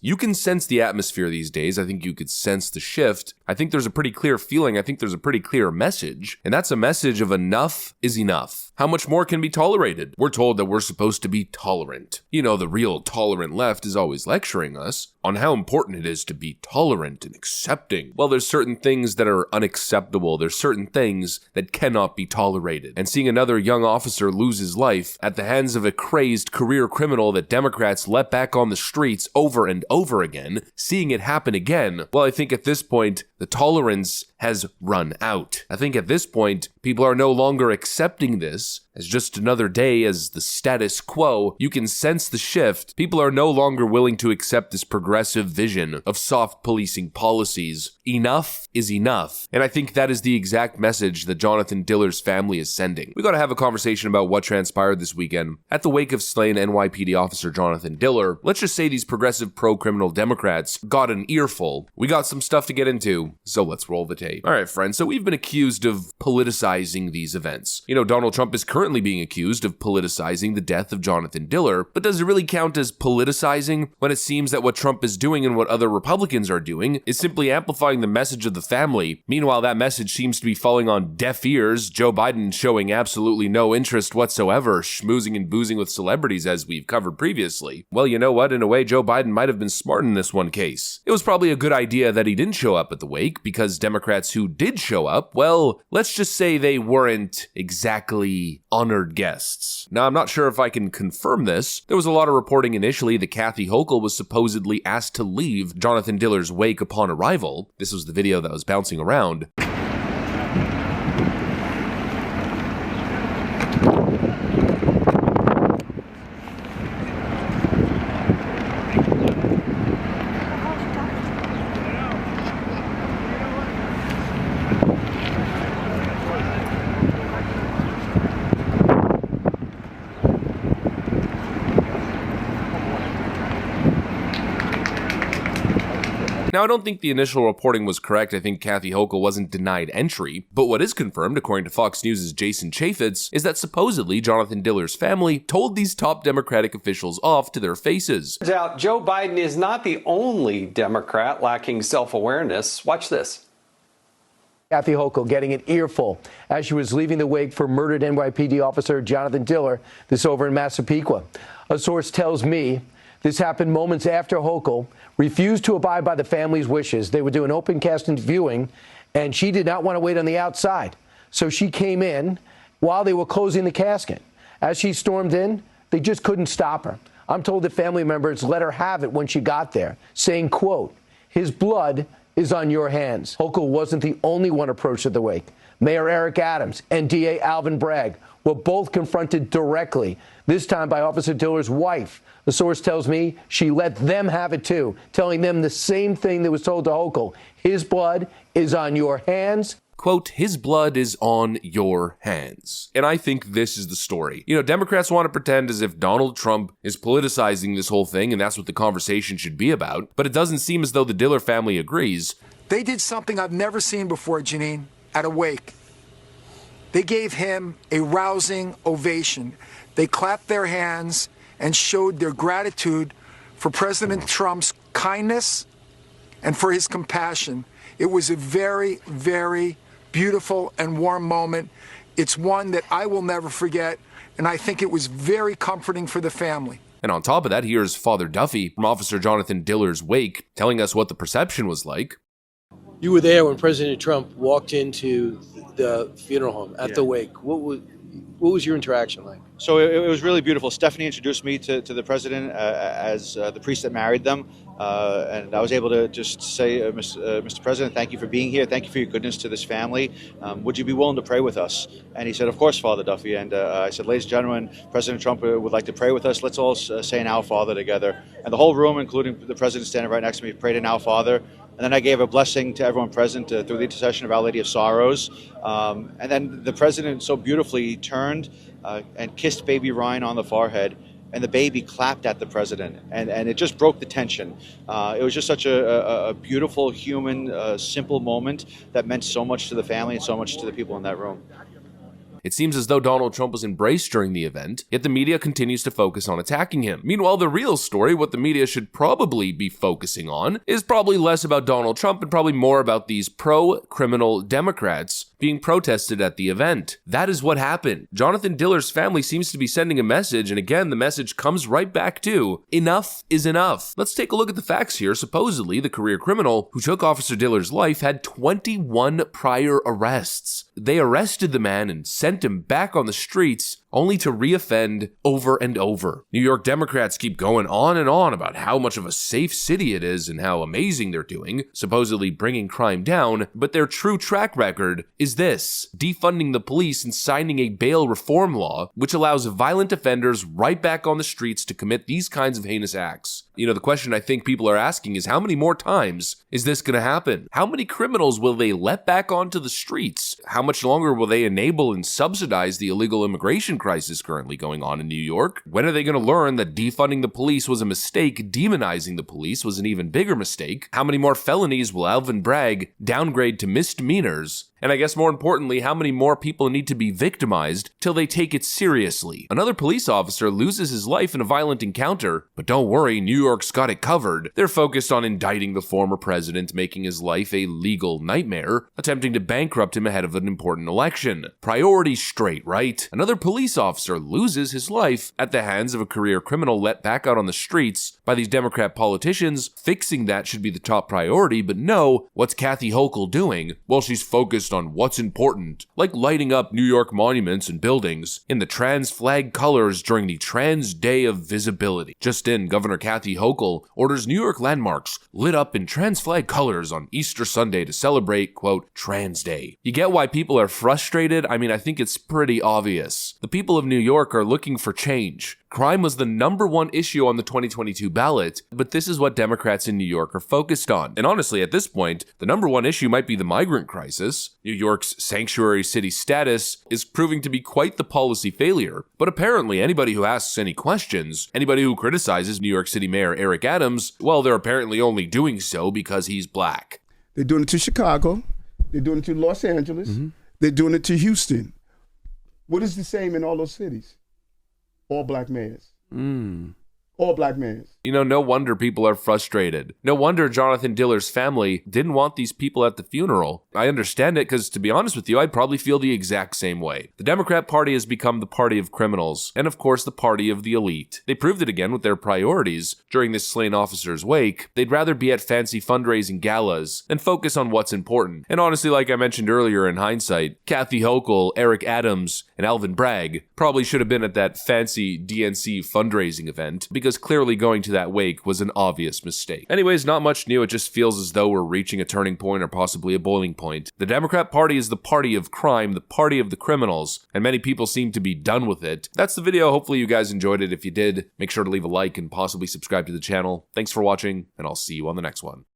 You can sense the atmosphere these days. I think you could sense the shift. I think there's a pretty clear feeling. I think there's a pretty clear message. And that's a message of enough is enough. How much more can be tolerated? We're told that we're supposed to be tolerant. You know, the real tolerant left is always lecturing us on how important it is to be tolerant and accepting. Well, there's certain things that are unacceptable. There's certain things that cannot be tolerated. And seeing another young officer lose his life at the hands of a crazed career criminal that Democrats let back on the streets over and over again, seeing it happen again, well, I think at this point, the tolerance has run out. I think at this point, people are no longer accepting this as just another day as the status quo. You can sense the shift. People are no longer willing to accept this progressive vision of soft policing policies. Enough is enough. And I think that is the exact message that Jonathan Diller's family is sending. We got to have a conversation about what transpired this weekend. At the wake of slain NYPD officer Jonathan Diller, let's just say these progressive pro-criminal Democrats got an earful. We got some stuff to get into, so let's roll the tape. All right, friends, so we've been accused of politicizing these events. You know, Donald Trump is currently being accused of politicizing the death of Jonathan Diller, but does it really count as politicizing when it seems that what Trump is doing and what other Republicans are doing is simply amplifying the message of the family? Meanwhile, that message seems to be falling on deaf ears, Joe Biden showing absolutely no interest whatsoever, schmoozing and boozing with celebrities as we've covered previously. Well, you know what? In a way, Joe Biden might have been smart in this one case. It was probably a good idea that he didn't show up at the wake, because Democrats who did show up, well, let's just say they weren't exactly honored guests. Now, I'm not sure if I can confirm this. There was a lot of reporting initially that Kathy Hochul was supposedly asked to leave Jonathan Diller's wake upon arrival. This was the video that was bouncing around. Now, I don't think the initial reporting was correct. I think Kathy Hochul wasn't denied entry. But what is confirmed, according to Fox News' Jason Chaffetz, is that supposedly Jonathan Diller's family told these top Democratic officials off to their faces. Turns out Joe Biden is not the only Democrat lacking self-awareness. Watch this. Kathy Hochul getting an earful as she was leaving the wake for murdered NYPD officer Jonathan Diller, this over in Massapequa. A source tells me this happened moments after Hochul refused to abide by the family's wishes. They would do an open casket viewing, and she did not want to wait on the outside. So she came in while they were closing the casket. As she stormed in, they just couldn't stop her. I'm told that family members let her have it when she got there, saying, quote, "His blood is on your hands." Hochul wasn't the only one approached at the wake. Mayor Eric Adams and DA Alvin Bragg were both confronted directly, this time by Officer Diller's wife. The source tells me she let them have it too, telling them the same thing that was told to Hochul. His blood is on your hands. Quote, "His blood is on your hands." And I think this is the story. You know, Democrats want to pretend as if Donald Trump is politicizing this whole thing, and that's what the conversation should be about. But it doesn't seem as though the Diller family agrees. They did something I've never seen before, Janine, at a wake. They gave him a rousing ovation. They clapped their hands and showed their gratitude for President Trump's kindness and for his compassion. It was a very, very beautiful and warm moment. It's one that I will never forget, and I think it was very comforting for the family. And on top of that, here's Father Duffy from Officer Jonathan Diller's wake telling us what the perception was like. You were there when President Trump walked into the funeral home at the wake. What was your interaction like? So it was really beautiful. Stephanie introduced me to the president as the priest that married them. And I was able to just say, Mr. President, thank you for being here. Thank you for your goodness to this family. Would you be willing to pray with us? And he said, of course, Father Duffy. And I said, ladies and gentlemen, President Trump would like to pray with us. Let's all say an Our Father together. And the whole room, including the president standing right next to me, prayed an Our Father. And then I gave a blessing to everyone present through the intercession of Our Lady of Sorrows. And then the president so beautifully turned and kissed baby Ryan on the forehead. And the baby clapped at the president. And it just broke the tension. It was just such a beautiful, human, simple moment that meant so much to the family and so much to the people in that room. It seems as though Donald Trump was embraced during the event, yet the media continues to focus on attacking him. Meanwhile, the real story, what the media should probably be focusing on, is probably less about Donald Trump and probably more about these pro-criminal Democrats being protested at the event. That is what happened. Jonathan Diller's family seems to be sending a message, and again, the message comes right back to enough is enough. Let's take a look at the facts here. Supposedly, the career criminal who took Officer Diller's life had 21 prior arrests. They arrested the man and sent him back on the streets only to reoffend over and over. New York Democrats keep going on and on about how much of a safe city it is and how amazing they're doing, supposedly bringing crime down, but their true track record is this: defunding the police and signing a bail reform law, which allows violent offenders right back on the streets to commit these kinds of heinous acts. You know, the question I think people are asking is, how many more times is this going to happen? How many criminals will they let back onto the streets? How much longer will they enable and subsidize the illegal immigration crisis currently going on in New York? When are they going to learn that defunding the police was a mistake, demonizing the police was an even bigger mistake? How many more felonies will Alvin Bragg downgrade to misdemeanors? And I guess more importantly, how many more people need to be victimized till they take it seriously? Another police officer loses his life in a violent encounter, but don't worry, New York's got it covered. They're focused on indicting the former president, making his life a legal nightmare, attempting to bankrupt him ahead of an important election. Priorities straight, right? Another police officer loses his life at the hands of a career criminal let back out on the streets by these Democrat politicians. Fixing that should be the top priority, but no, what's Kathy Hochul doing? Well, she's focused on what's important, like lighting up New York monuments and buildings in the trans flag colors during the Trans Day of Visibility. Just in, Governor Kathy Hochul orders New York landmarks lit up in trans flag colors on Easter Sunday to celebrate, quote, Trans Day. You get why people are frustrated? I mean, I think it's pretty obvious. The people of New York are looking for change. Crime was the #1 issue on the 2022 ballot, but this is what Democrats in New York are focused on. And honestly, at this point, the #1 issue might be the migrant crisis. New York's sanctuary city status is proving to be quite the policy failure. But apparently, anybody who asks any questions, anybody who criticizes New York City Mayor Eric Adams, well, they're apparently only doing so because he's black. They're doing it to Chicago. They're doing it to Los Angeles. They're doing it to Houston. What is the same in all those cities? All black mayors. All black mayors. You know, no wonder people are frustrated. No wonder Jonathan Diller's family didn't want these people at the funeral. I understand it because, to be honest with you, I'd probably feel the exact same way. The Democrat Party has become the party of criminals, and of course the party of the elite. They proved it again with their priorities. During this slain officer's wake, they'd rather be at fancy fundraising galas than focus on what's important. And honestly, like I mentioned earlier in hindsight, Kathy Hochul, Eric Adams, and Alvin Bragg probably should have been at that fancy DNC fundraising event, because clearly going to that wake was an obvious mistake. Anyways, not much new. It just feels as though we're reaching a turning point or possibly a boiling point. The Democrat Party is the party of crime, the party of the criminals, and many people seem to be done with it. That's the video. Hopefully you guys enjoyed it. If you did, make sure to leave a like and possibly subscribe to the channel. Thanks for watching, and I'll see you on the next one.